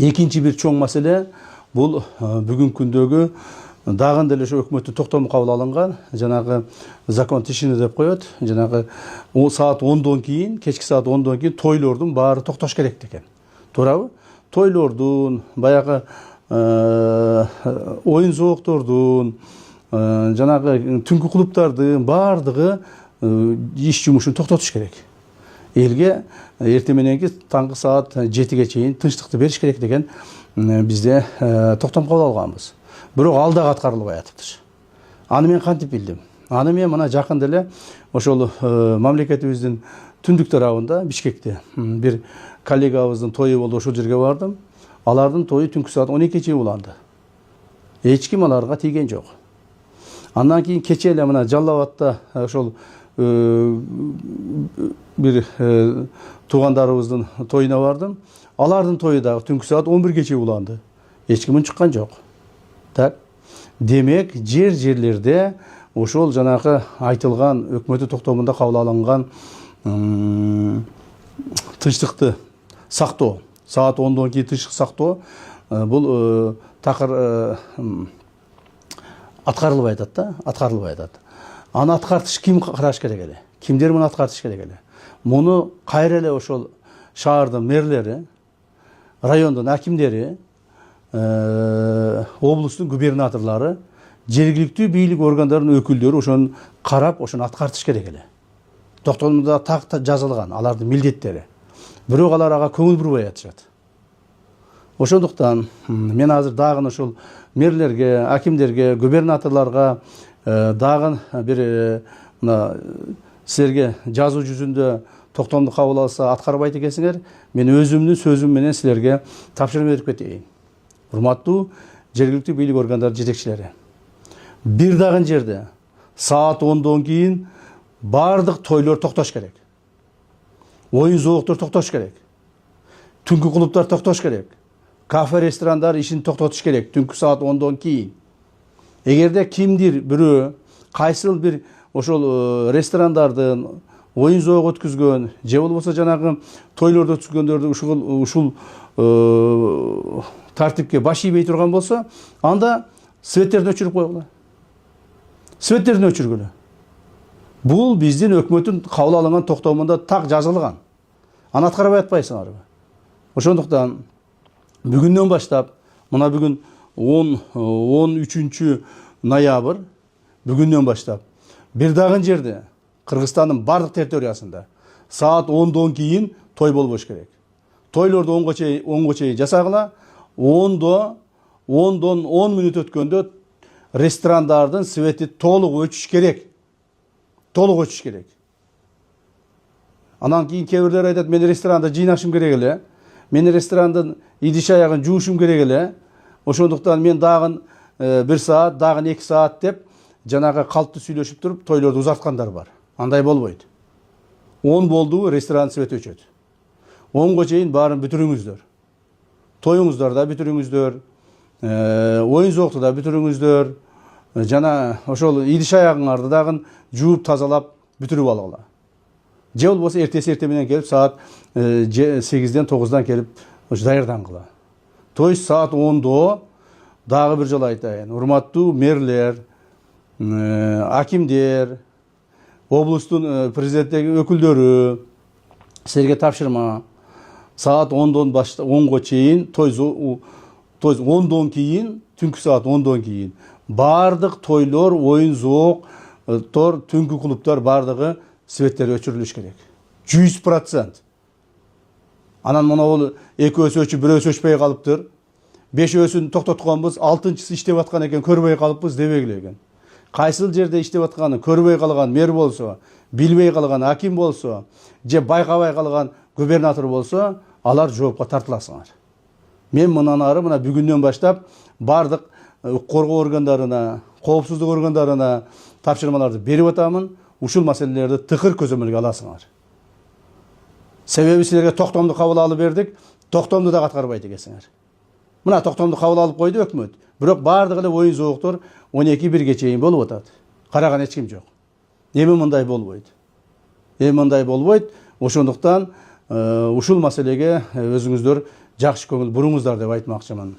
Экинчи бир чоң маселе бул бүгүнкү күндөгү дагы деле ошо өкмөттүн токтому кабыл алынган жанагы закон тишини деп коет. Жанагы саат 10дон кийин, кечки саат 10дон кийин тойлордун баары токтош керек деген. Туурабы? Тойлордун, баягы оюн зооктордун, жанагы түнкү клубтардын баардыгы иш жумушун токтотуш керек. Элге эртең мененки таңкы саат 7ге чейин тынчтыкты бериш керек деген бизде токтом кабыл алганбыз. Бирок ал дагы аткарылбай атыптыр. Аны мен кантип билдим? Аны мен мына жакын деле ошол мамлекетибиздин түндүк тарабында Бишкекте бир коллегабыздын тою болду, ошол жерге бардым. Алардын тою түнкү саат 12ге чейин уланды. Эч ким аларга тийген жок. Андан кийин кече эле мына Жалал Абадта ошол бир туугандарыбыздын тоюна бардым. Алардын тою дагы түнкү саат 11ге чейин уланды. Эч ким чыккан жок. Так. Демек, жерлерде ошол жанагы айтылган өкмөттүн токтомунда кабыл алынган тынчтыкты сактоо, саат 10дон кийин тынчтык сактоо бул такыр аткарылбай атат да, аткарылбай атат. Аны аткартыш ким караш керек эле? Кимдер муну аткартыш керек эле? Муну кайра эле ошол шаардын мэрлери, райондун акимдери, облустун губернаторлору, жергиликтүү бийлик органдарынын өкүлдөрү ошону карап, ошону аткартыш керек эле. Токтомдо так жазылган алардын милдеттери. Бирок алар ага көңүл бурбай атышат. Ошондуктан мен азыр дагы ошол мэрлерге, акимдерге, губернаторлорго дагы бир мына силерге жазуу жүзүндө токтомду кабыл алса аткарбайт экенсиңер, мен өзүмдүн сөзүм менен силерге тапшырма берип кетейин. Урматтуу жергиликтүү бийлик органдары жетекчилери. Бир дагы жерде саат 10дон кийин бардык тойлор токтош керек. Оюн зооктор токтош керек. Түнкү клубтар токтош керек. Кафе, ресторандар ишин токтотуш керек түнкү саат 10дон кийин. Эгерде кимдир бирөө кайсыл бир ошол ресторандардын оюн зоок өткүзгөн же болбосо жанагы тойлорду өткүзгөндөрдү ушул тартипке баш ийбей турган болсо, анда светтерди өчүрүп койгула. Светтерди өчүргүлө. Бул биздин өкмөттүн кабыл алынган токтомунда так жазылган. Аны аткарбай атпайсыңарбы? Ошондуктан бүгүндөн баштап, мына бүгүн 13 ноябрь, бүгүндөн баштап бир дагы жерде Кыргызстандын бардык территориясында саат 10дон кийин той болбош керек. Тойлорду 10го чейин жасагыла. 10дон 10 мүнөт өткөндө ресторандардын свети толук өчүш керек. Толук өчүш керек. Анан кийин кээ бирлер айтат, мен ресторанда жыйнашым керек эле. Мен ресторандын идиш аягын жуушум керек эле. Ошондуктан мен дагы 1 саат, дагы 2 саат деп жанагы калпты сүйлөшүп туруп тойлорду узарткандар бар. Андай болбойт. 10 болду, ресторан свети өчөт. 10го чейин баарын бүтүрүңүздөр. Тоюңуздар да бүтүрүңүздөр. Оюн зоокты да бүтүрүңүздөр. Жана ошол идиш аягыңарды дагы жууп тазалап бүтүрүп алгыла. Же болбосо эртеси менен келип саат 8ден 9дан келип даярдангыла. То есть саат 10до дагы бир жолу айтайын. Урматтуу мэрлер, акимдер, облустун президенттеги өкүлдөрү, силерге тапшырма. Саат 10го чейин, то есть 10дон кийин, түнкү саат 10дон кийин бардык тойлор, оюн зоок, түнкү клубтар бардыгы светтери өчүрүлүш керек. 100%. Анан мына бул экөөсү өчүп, бирөөсү өчпөй калыптыр. 5өөсүн токтотконбуз, 6-чысы иштеп аткан экен, көрбөй калыппыз дебегиле экен. Кайсыл жерде иштеп атканын көрбөй калган мэр болсо, билбей калган аким болсо, же байкабай калган губернатор болсо, алар жоопко тартыласыңар. Мен мындан ары мына бүгүндөн баштап бардык коргоо органдарына, коопсуздук органдарына тапшырмаларды берип атамын. Ушул маселелерди тыкыр көзөмөлгө аласыңар. Себеби силерге токтомду кабыл алып бердик, токтомду да аткарбайт экенсиңер. Мына токтомду кабыл алып койду өкмөт. Бирок бардыгы эле оюн зооктор 12-1ге чейин болуп атат. Караган эч ким жок. Эми мындай болбойт. Ошондуктан ушул маселеге өзүңүздөр жакшы көңүл буруңуздар деп айтмакчымын.